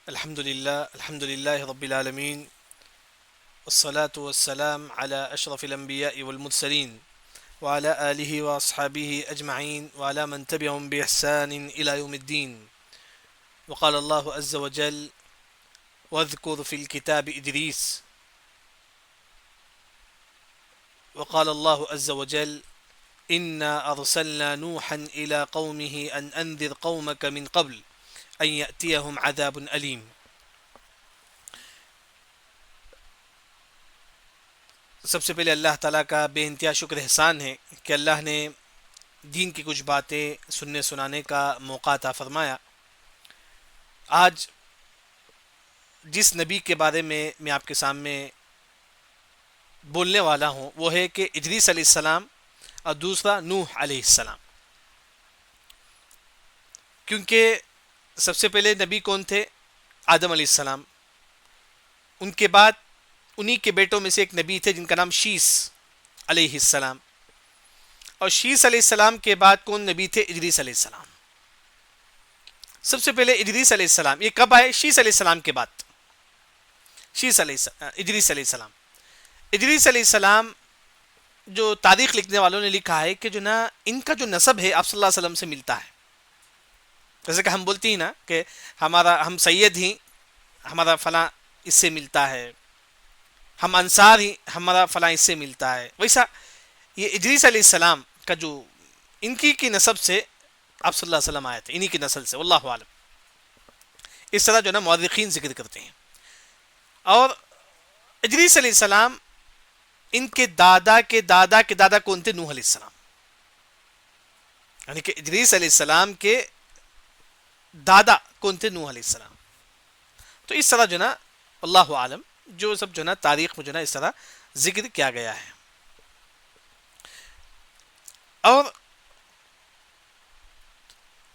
الحمد لله رب العالمين والصلاة والسلام على أشرف الأنبياء والمرسلين وعلى آله وأصحابه أجمعين وعلى من تبعهم بإحسان إلى يوم الدين. وقال الله عز وجل: واذكر في الكتاب إدريس. وقال الله عز وجل: إنا أرسلنا نوحا إلى قومه أن أنذر قومك من قبل أن يأتيهم عذاب أليم. سب سے پہلے اللہ تعالیٰ کا بے انتہا شکر احسان ہے کہ اللہ نے دین کی کچھ باتیں سننے سنانے کا موقع عطا فرمایا. آج جس نبی کے بارے میں آپ کے سامنے بولنے والا ہوں وہ ہے کہ ادریس علیہ السلام اور دوسرا نوح علیہ السلام. کیونکہ سب سے پہلے نبی کون تھے؟ آدم علیہ السلام. ان کے بعد انہی کے بیٹوں میں سے ایک نبی تھے جن کا نام شیس علیہ السلام. اور شیس علیہ السلام کے بعد کون نبی تھے؟ ادریس علیہ السلام. سب سے پہلے ادریس علیہ السلام یہ کب آئے؟ شیس علیہ السلام کے بعد. ادریس علیہ السلام. ادریس علیہ السلام جو تاریخ لکھنے والوں نے لکھا ہے کہ جو نا ان کا جو نسب ہے آپ صلی اللہ علیہ وسلم سے ملتا ہے. جیسے کہ ہم بولتی ہیں نا کہ ہم سید ہی ہمارا فلاں اس سے ملتا ہے، ہم انصار ہی ہمارا فلاں اس سے ملتا ہے، ویسا یہ ادریس علیہ السلام کا جو ان کی نسب سے آپ صلی اللہ علیہ وسلم آئے تھے، انہی کی نسل سے. واللہ عالم. اس طرح جو نا مورخین ذکر کرتے ہیں. اور ادریس علیہ السلام ان کے دادا کے دادا کے دادا کون تھے؟ نوح علیہ السلام. یعنی کہ ادریس علیہ السلام کے دادا کون تھے؟ نوح علیہ السلام. تو اس طرح جو نا اللہ عالم جو سب جو نا تاریخ میں جو نا اس طرح ذکر کیا گیا ہے. اور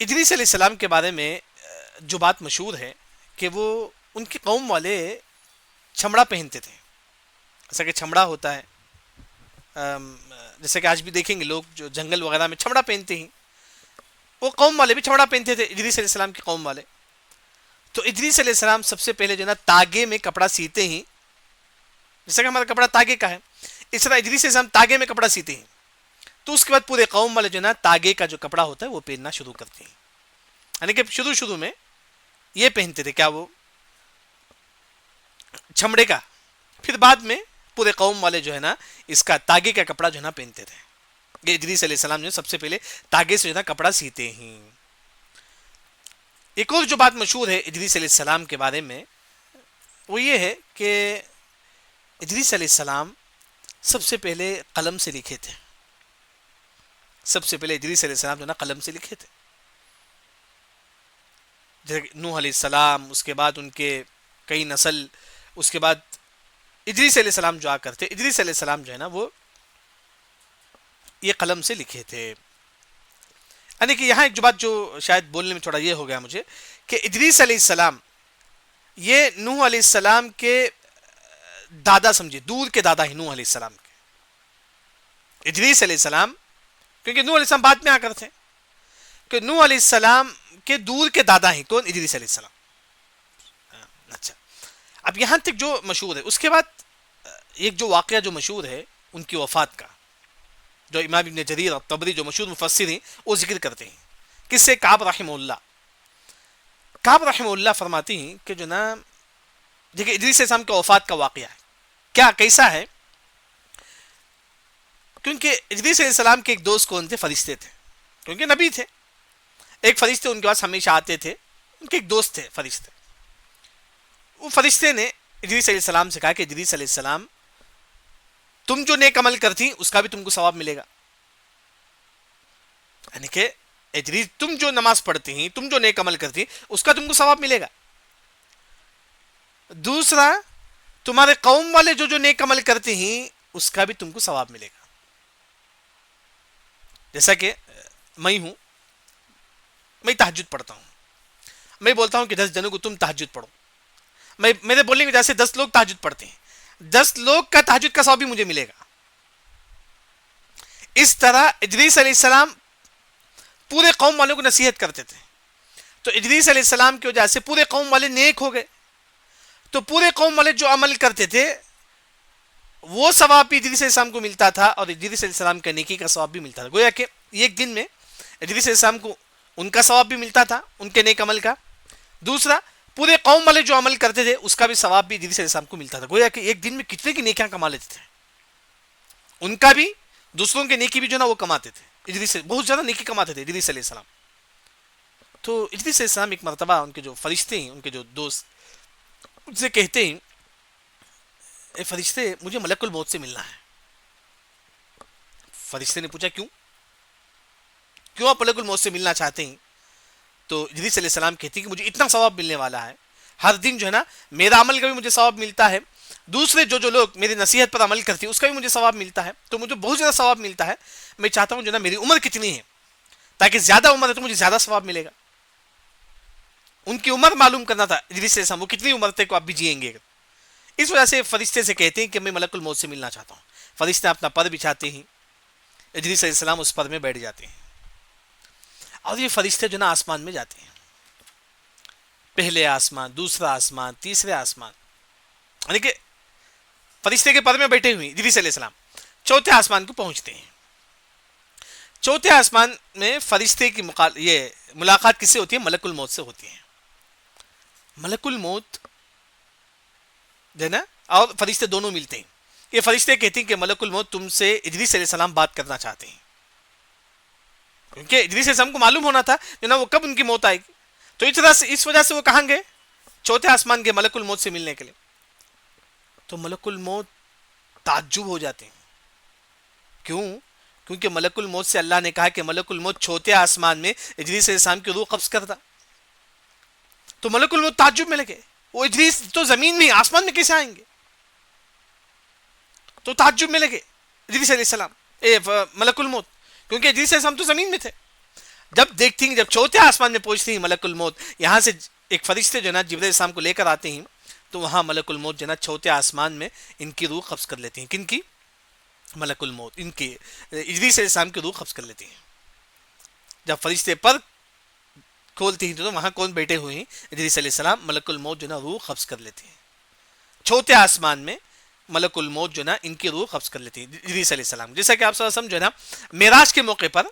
ادریس علیہ السلام کے بارے میں جو بات مشہور ہے کہ وہ ان کی قوم والے چھمڑا پہنتے تھے. جیسا کہ چھمڑا ہوتا ہے، جیسے کہ آج بھی دیکھیں گے لوگ جو جنگل وغیرہ میں چھمڑا پہنتے ہیں، وہ قوم والے بھی چھمڑا پہنتے تھے، ادریس علیہ السلام کی قوم والے. تو ادریس علیہ السلام سب سے پہلے جو نا تاگے میں کپڑا سیتے ہیں. جیسا کہ ہمارا کپڑا تاگے کا ہے، اس طرح ادریس علیہ السلام تاگے میں کپڑا سیتے ہیں. تو اس کے بعد پورے قوم والے جو نا تاگے کا جو کپڑا ہوتا ہے وہ پہننا شروع کرتے ہیں. یعنی کہ شروع میں یہ پہنتے تھے، کیا وہ چھمڑے کا، پھر بعد میں پورے قوم والے جو ہے نا اس کا تاگے کا کپڑا جو ہے نا پہنتے تھے. یہ ادریس علیہ السلام جو سب سے پہلے تاگے سے جو ہے نا کپڑا سیتے ہیں. ایک اور جو بات مشہور ہے ادریس علیہ السلام کے بارے میں وہ یہ ہے کہ ادریس علیہ السلام سب سے پہلے قلم سے لکھے تھے. سب سے پہلے ادریس علیہ السلام جو نا قلم سے لکھے تھے. جیسے نوح علیہ السلام، اس کے بعد ان کے کئی نسل، اس کے بعد ادریس علیہ السلام جو آ کر تھے، ادریس علیہ السلام جو ہے نا وہ یہ قلم سے لکھے تھے. یعنی کہ یہاں ایک جو بات جو شاید بولنے میں تھوڑا یہ ہو گیا مجھے کہ ادریس علیہ السلام یہ نوح علیہ السلام کے دادا سمجھے، دور کے دادا ہیں نوح علیہ السلام کے. ادریس علیہ السلام کیونکہ نوح علیہ السلام بعد میں آ کر تھے، کہ نوح علیہ السلام کے دور کے دادا ہیں کون؟ ادریس علیہ السلام. اچھا، اب یہاں تک جو مشہور ہے. اس کے بعد ایک جو واقعہ جو مشہور ہے ان کی وفات کا، جو امام ابن جریر الطبری جو مشہور مفسر ہیں وہ ذکر کرتے ہیں. کس سے؟ کعب رحمہ اللہ. کعب رحمہ اللہ فرماتی ہیں کہ جو نا دیکھیں ادریس علیہ السلام کے وفات کا واقعہ ہے کیا کیسا ہے. کیونکہ ادریس علیہ السلام کے ایک دوست کون تھے؟ فرشتے تھے. کیونکہ نبی تھے، ایک فرشتے ان کے پاس ہمیشہ آتے تھے. ان کے ایک دوست تھے فرشتے. وہ فرشتے نے ادریس علیہ السلام سے کہا کہ ادریس علیہ السلام تم جو نیک عمل کرتی اس کا بھی تم کو ثواب ملے گا. یعنی کہ ادریس تم جو نماز پڑھتی ہیں، تم جو نیک عمل کرتی اس کا تم کو ثواب ملے گا. دوسرا تمہارے قوم والے جو نیک عمل کرتے ہیں اس کا بھی تم کو ثواب ملے گا. جیسا کہ میں ہوں، میں تہجد پڑھتا ہوں، میں بولتا ہوں کہ 10 جنوں کو تم تہجد پڑھو. میرے بولنے کی وجہ سے 10 لوگ تہجد پڑھتے ہیں، 10 لوگ کا تہجد کا ثواب بھی مجھے ملے گا. اس طرح ادریس علیہ السلام پورے قوم والوں کو نصیحت کرتے تھے. تو ادریس علیہ السلام کی وجہ سے پورے قوم والے نیک ہو گئے. تو پورے قوم والے جو عمل کرتے تھے وہ ثواب بھی ادریس علیہ السلام کو ملتا تھا, اور ادریس علیہ السلام کا نیکی کا ثواب بھی ملتا تھا. گویا کہ ایک دن میں ادریس علیہ السلام کو ان کا ثواب بھی ملتا تھا, ان کے نیک عمل کا. دوسرا, پورے قوم والے جو عمل کرتے تھے اس کا بھی ثواب بھی ادریس علیہ السلام کو ملتا تھا. گویا کہ ایک دن میں کتنے کی نیکیاں کما لیتے تھے, ان کا بھی دوسروں کے نیکی بھی جو نا وہ کماتے تھے. ادریس بہت زیادہ نیکی کماتے تھے ادریس علیہ السلام. تو ادریس علیہ السلام ایک مرتبہ ان کے جو فرشتے ہیں, ان کے جو دوست, ان سے کہتے ہیں اے فرشتے مجھے ملک الموت سے ملنا ہے. فرشتے نے پوچھا کیوں آپ ملک الموت سے ملنا چاہتے ہیں؟ تو ادریس علیہ السلام کہتے ہیں کہ مجھے اتنا ثواب ملنے والا ہے, ہر دن جو ہے نا میرا عمل کا بھی مجھے ثواب ملتا ہے, دوسرے جو لوگ میری نصیحت پر عمل کرتے ہیں اس کا بھی مجھے ثواب ملتا ہے, تو مجھے بہت زیادہ ثواب ملتا ہے. میں چاہتا ہوں جو نا میری عمر کتنی ہے, تاکہ زیادہ عمر ہے تو مجھے زیادہ ثواب ملے گا. ان کی عمر معلوم کرنا تھا ادریس علیہ السلام, وہ کتنی عمر تک آپ بھی جئیں گے. اس وجہ سے فرشتے سے کہتے ہیں کہ میں ملک الموت سے ملنا چاہتا ہوں. فرشتے اپنا پر بچھاتے ہیں, ادریس علیہ السلام اس پر میں بیٹھ جاتے ہیں, اور یہ فرشتے جو نا آسمان میں جاتے ہیں, پہلے آسمان, دوسرا آسمان, تیسرے آسمان, یعنی کہ فرشتے کے پر میں بیٹھے ہوئے ادریس علیہ السلام چوتھے آسمان کو پہنچتے ہیں. چوتھے آسمان میں فرشتے کی یہ ملاقات کس سے ہوتی ہے؟ ملک الموت سے ہوتی ہے. ملک الموت جو ہے نا اور فرشتے دونوں ملتے ہیں. یہ فرشتے کہتے ہیں کہ ملک الموت تم سے ادریس علیہ السلام بات کرنا چاہتے ہیں, کیونکہ ادریس علیہ السلام کو معلوم ہونا تھا جو نا وہ کب ان کی موت آئے گی. تو اس وجہ سے وہ کہاں گئے؟ چوتھے آسمان کے ملک الموت سے ملنے کے لیے. تو ملک الموت تعجب ہو جاتے ہیں. کیوں؟ کیونکہ ملک الموت سے اللہ نے کہا کہ ملک الموت چوتھے آسمان میں ادریس علیہ السلام کی روح قبض کرتا. تو ملک الموت تعجب میں لگے, وہ ادریس تو زمین میں, آسمان میں کیسے آئیں گے؟ تو تعجب میں لگے ادریس علیہ السلام ملک الموت, کیونکہ ادریس علیہ السلام تو زمین میں تھے. جب دیکھتے ہیں, جب چوتھے آسمان میں پہنچتے ہیں ملک الموت, یہاں سے ایک فرشتے جو نا جبرائیل علیہ السلام کو لے کر آتے ہیں, تو وہاں ملک الموت جو نا چوتھے آسمان میں ان کی روح قبض کر لیتے ہیں. کن کی؟ ملک الموت, ان کی ادریس علیہ السلام کی روح قبض کر لیتے ہیں. جب فرشتے پر کھولتے ہیں تو وہاں کون بیٹھے ہوئے ہیں؟ ادریس علیہ السلام. ملک الموت جو نا روح قبض کر لیتے ہیں چوتھے آسمان میں. ملک الموت جو نا ان کی روح قبض کر لیتے ہیں ادریس علیہ السلام. جیسا کہ آپ صلی اللہ علیہ وسلم جو ہے نا معراج کے موقع پر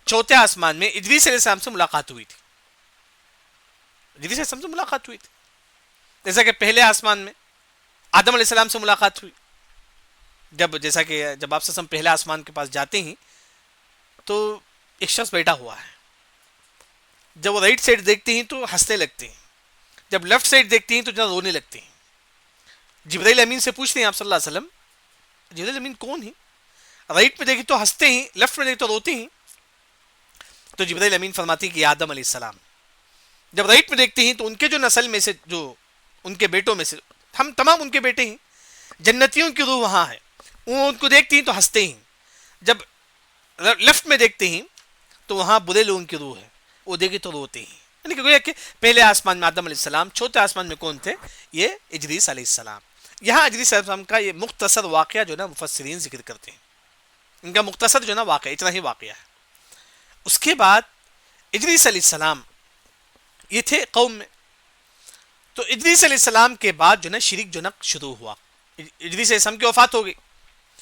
چوتھے آسمان میں ادریس علیہ السلام سے ملاقات ہوئی تھی. ادریس علیہ السلام سے ملاقات ہوئی تھی, جیسا کہ پہلے آسمان میں آدم علیہ السلام سے ملاقات ہوئی. جیسا کہ جب آپ صلی اللہ علیہ وسلم پہلے آسمان کے پاس جاتے ہیں تو ایک شخص بیٹھا ہوا ہے. جب وہ رائٹ سائڈ دیکھتے ہیں تو ہنسنے لگتے ہیں, جب لیفٹ سائڈ دیکھتے ہیں تو جو رونے لگتے ہیں. جبرائیل امین سے پوچھتے ہیں آپ صلی اللہ علیہ وسلم جبرائیل امین کون ہے؟ رائٹ میں دیکھیں تو ہنستے ہیں, لیفٹ میں دیکھیں تو روتے ہیں. تو جبرائیل امین فرماتے ہیں کہ آدم علیہ السلام. جب رائٹ میں دیکھتے ہیں تو ان کے جو نسل میں سے, جو ان کے بیٹوں میں سے, ہم تمام ان کے بیٹے ہیں, جنتیوں کی روح وہاں ہے, وہ ان کو دیکھتے ہیں تو ہنستے ہیں. جب لیفٹ میں دیکھتے ہیں تو وہاں برے لوگوں کی روح ہے, وہ دیکھے تو روتے ہیں. یعنی کہ گویا کہ پہلے آسمان میں آدم علیہ السلام, چوتھے آسمان میں کون تھے؟ یہ ادریس علیہ السلام. یہاں ادریس علیہ السلام کا یہ مختصر واقعہ جو نا مفسرین ذکر کرتے ہیں, ان کا مختصر جو نا واقعہ اتنا ہی واقعہ ہے. اس کے بعد ادریس علیہ السلام یہ تھے قوم میں. تو ادریس علیہ السلام کے بعد جو نا شرک جو نا شروع ہوا. ادریس علیہ السلام کی وفات ہو گئی,